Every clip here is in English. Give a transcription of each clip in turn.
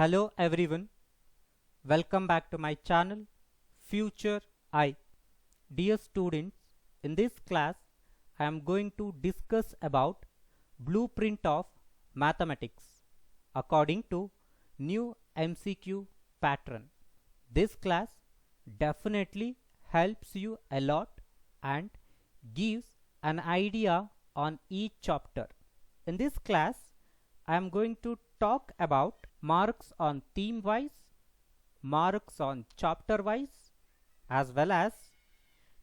Hello everyone, welcome back to my channel Future I. Dear students, in this class I am going to discuss about blueprint of mathematics according to new MCQ pattern. This class definitely helps you a lot and gives an idea on each chapter. In this class I am going to talk about marks on theme wise, marks on chapter wise, as well as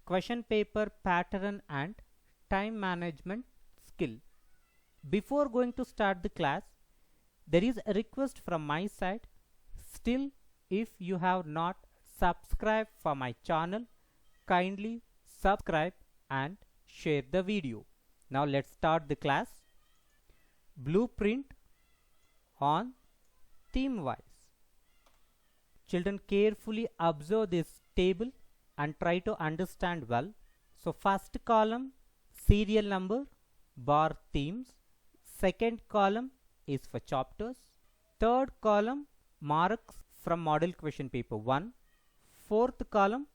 question paper pattern and time management skill. Before going to start the class, there is a request from my side. Still, if you have not subscribed for my channel, kindly subscribe and share the video. Now let's start the class. Blueprint on theme wise. Children, carefully observe this table and try to understand well. So first column serial number bar themes, second column is for chapters, third column marks from model question paper 1, fourth column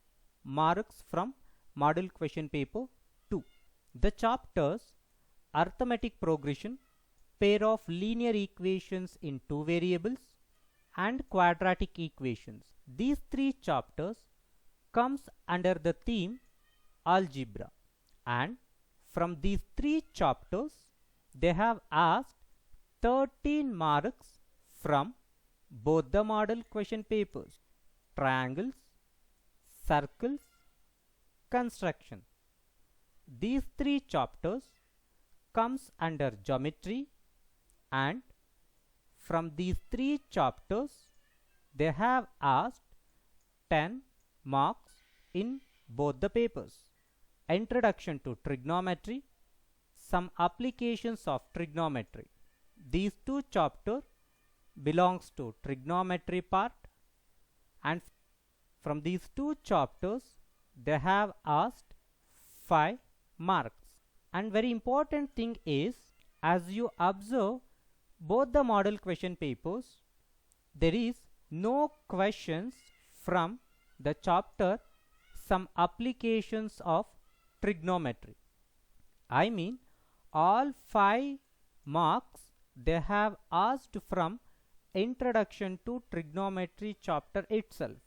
marks from model question paper 2. The chapters arithmetic progression, pair of linear equations in two variables and quadratic equations. These three chapters comes under the theme algebra, and from these three chapters they have asked 13 marks from both the model question papers: triangles, circles, construction. These three chapters comes under geometry, and from these three chapters they have asked 10 marks in both the papers: introduction to trigonometry, some applications of trigonometry. These two chapters belongs to trigonometry part, and from these two chapters they have asked 5 marks. And very important thing is, as you observe both the model question papers, there is no questions from the chapter some applications of trigonometry. I mean, all 5 marks they have asked from introduction to trigonometry chapter itself.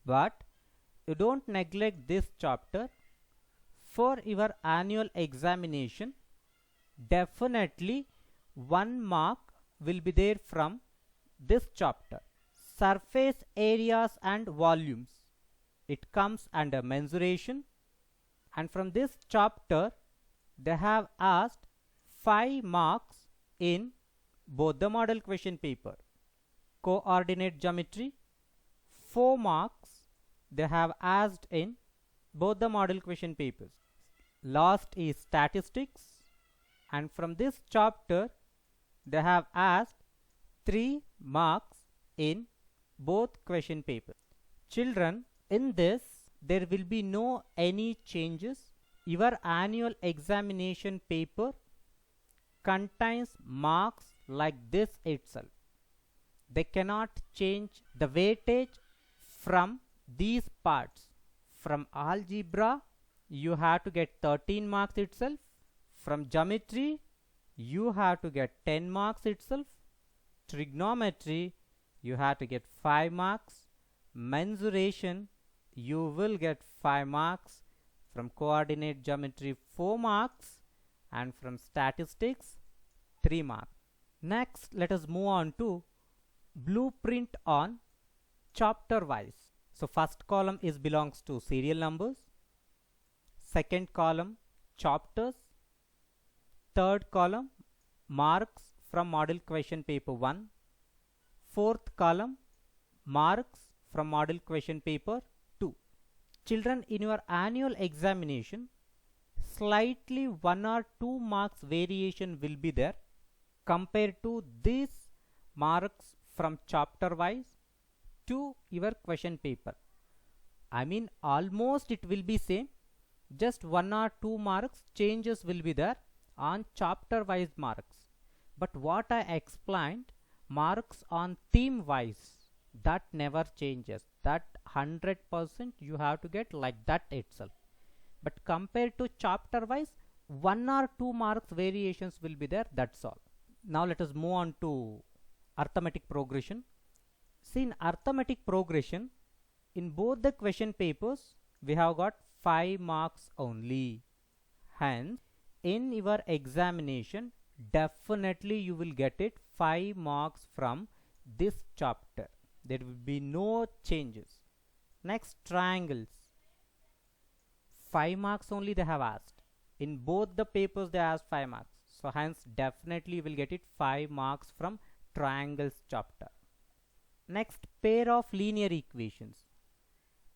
But you don't neglect this chapter. For your annual examination, definitely 1 mark will be there from this chapter. Surface areas and volumes, it comes under mensuration, and from this chapter they have asked 5 marks in both the model question paper. Coordinate geometry, 4 marks they have asked in both the model question papers. Last is statistics, and from this chapter they have asked 3 marks in both question papers. Children, in this there will be no any changes. Your annual examination paper contains marks like this itself. They cannot change the weightage from these parts. From algebra you have to get 13 marks itself. From geometry you have to get 10 marks itself. Trigonometry you have to get 5 marks. Mensuration you will get 5 marks. From coordinate geometry 4 marks, and from statistics 3 marks. Next, let us move on to blueprint on chapter wise. So first column is belongs to serial numbers, second column chapters, third column marks from model question paper 1, fourth column marks from model question paper 2. Children, in your annual examination, slightly 1 or 2 marks variation will be there compared to these marks from chapter wise to your question paper. I mean, almost it will be same, just 1 or 2 marks changes will be there on chapter wise marks. But what I explained, marks on theme wise, that never changes. That 100% you have to get like that itself. But compared to chapter wise, 1 or 2 marks variations will be there, that's all. Now let us move on to arithmetic progression. See, in arithmetic progression, in both the question papers we have got 5 marks only. Hence in your examination definitely you will get it 5 marks from this chapter. There will be no changes. Next, triangles, 5 marks only they have asked. In both the papers they asked 5 marks. So hence definitely you will get it 5 marks from triangles chapter. Next, pair of linear equations.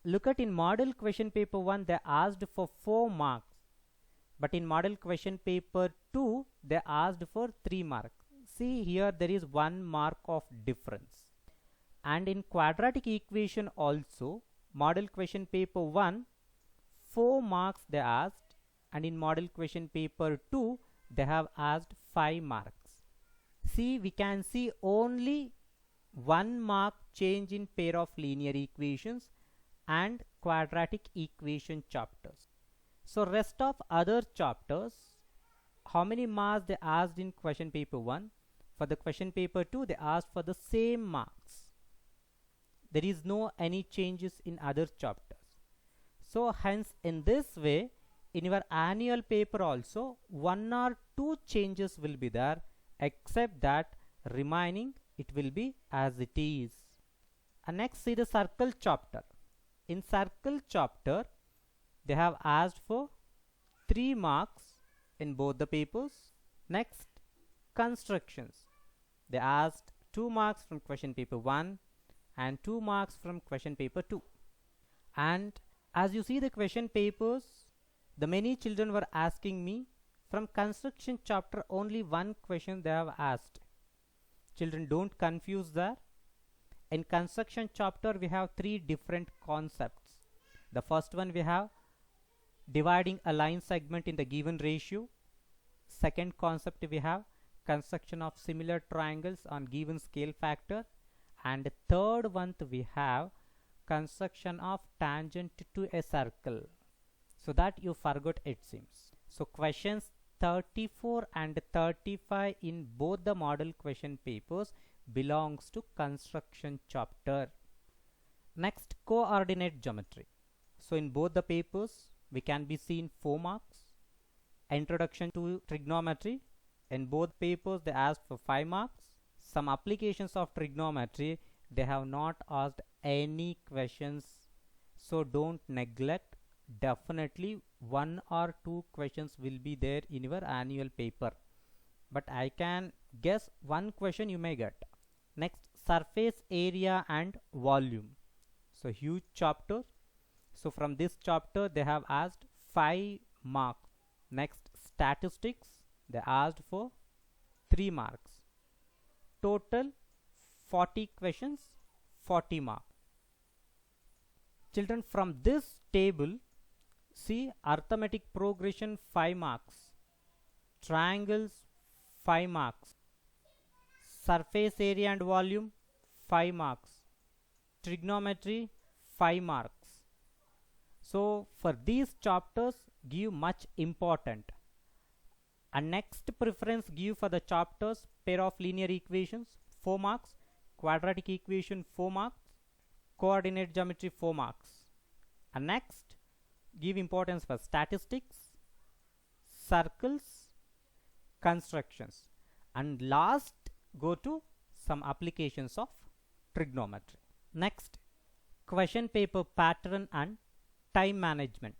Look at in model question paper 1 they asked for 4 marks. But in model question paper 2 they asked for 3 marks. See, here there is 1 mark of difference. And in quadratic equation also, model question paper 1 4 marks they asked, and in model question paper 2 they have asked 5 marks. See, we can see only 1 mark change in pair of linear equations and quadratic equation chapters. So rest of other chapters, how many marks they asked in question paper 1? For the question paper 2 they asked for the same marks. There is no any changes in other chapters. So hence in this way in your annual paper also 1 or 2 changes will be there, except that remaining it will be as it is. And next, see the circle chapter. In circle chapter they have asked for 3 marks in both the papers. Next, constructions, they asked 2 marks from question paper 1 and 2 marks from question paper 2. And as you see the question papers, the many children were asking me from construction chapter only 1 question they have asked. Children, don't confuse that. In construction chapter we have 3 different concepts. The first one we have dividing a line segment in the given ratio. Second concept we have construction of similar triangles on given scale factor. And third one we have construction of tangent to a circle. So that you forgot it seems. So questions 34 and 35 in both the model question papers belongs to construction chapter. Next, coordinate geometry. So in both the papers we can be seen 4 marks. Introduction to trigonometry, in both papers they asked for 5 marks. Some applications of trigonometry they have not asked any questions, so don't neglect. Definitely 1 or 2 questions will be there in your annual paper, but I can guess 1 question you may get. Next, surface area and volume. So huge chapter. So from this chapter they have asked 5 marks. Next, statistics, they asked for 3 marks. Total 40 questions, 40 marks. Children, from this table see arithmetic progression 5 marks, triangles 5 marks, surface area and volume 5 marks, trigonometry 5 marks. So for these chapters give much important. And next preference give for the chapters pair of linear equations 4 marks, quadratic equation 4 marks, coordinate geometry 4 marks. And next give importance for statistics, circles, constructions, and last go to some applications of trigonometry. Next, question paper pattern and time management.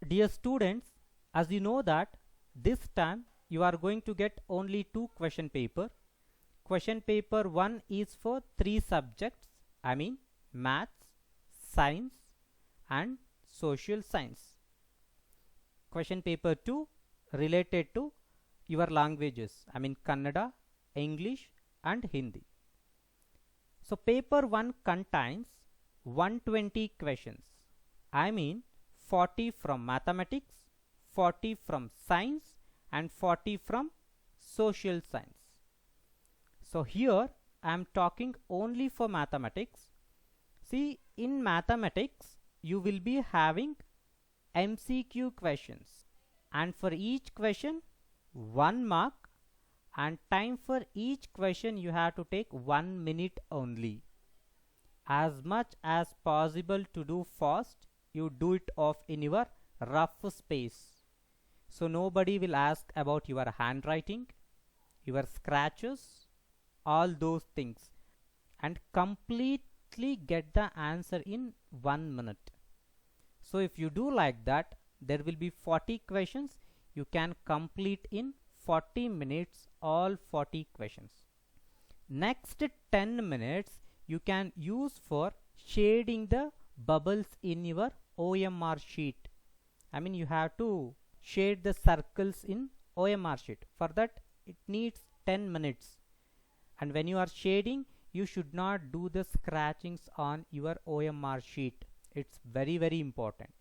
Dear students, as you know that this time you are going to get only 2 question paper. Question paper 1 is for 3 subjects, I mean maths, science and social science. Question paper 2 related to your languages, I mean Kannada, English and Hindi. So paper 1 contains 120 questions, I mean 40 from mathematics, 40 from science and 40 from social science. So here I am talking only for mathematics. See, in mathematics you will be having MCQ questions, and for each question 1 mark, and time for each question you have to take 1 minute only. As much as possible to do fast, you do it off in your rough space. So nobody will ask about your handwriting, your scratches, all those things, and completely get the answer in 1 minute. So if you do like that, there will be 40 questions. You can complete in 40 minutes all 40 questions. Next 10 minutes you can use for shading the bubbles in your OMR sheet. I mean, you have to shade the circles in OMR sheet. For that it needs 10 minutes. And when you are shading, you should not do the scratchings on your OMR sheet. It's very important.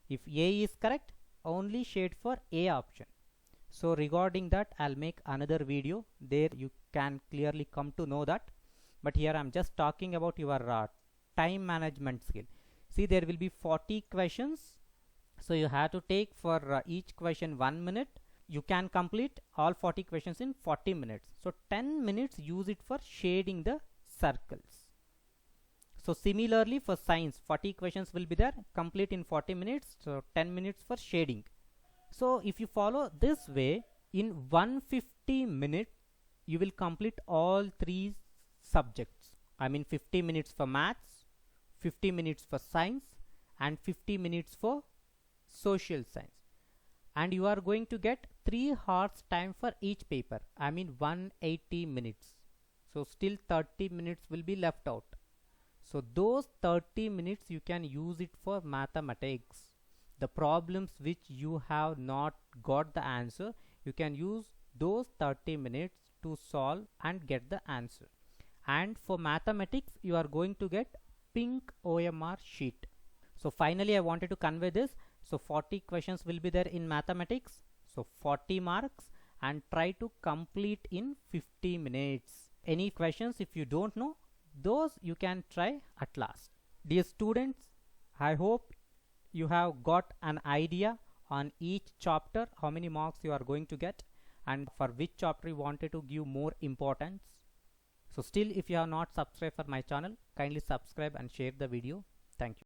If A is correct, only shade for A option. So regarding that, I'll make another video. There you can clearly come to know that. But here I'm just talking about your time management skill. See, there will be 40 questions. So you have to take for each question 1 minute. You can complete all 40 questions in 40 minutes. So 10 minutes use it for shading the circles. So similarly for science, 40 questions will be there, complete in 40 minutes. So 10 minutes for shading. So if you follow this way, in 150 minutes you will complete all 3 subjects. I mean 50 minutes for maths, 50 minutes for science, and 50 minutes for social science. And you are going to get 3 hours time for each paper. I mean 180 minutes. So still 30 minutes will be left out. So those 30 minutes you can use it for mathematics. The problems which you have not got the answer, you can use those 30 minutes to solve and get the answer. And for mathematics you are going to get pink OMR sheet. So finally I wanted to convey this. So 40 questions will be there in mathematics. So 40 marks, and try to complete in 50 minutes. Any questions if you don't know, those you can try at last. Dear students, I hope you have got an idea on each chapter, how many marks you are going to get, and for which chapter you wanted to give more importance. So still, if you have not subscribed for my channel, kindly subscribe and share the video. Thank you.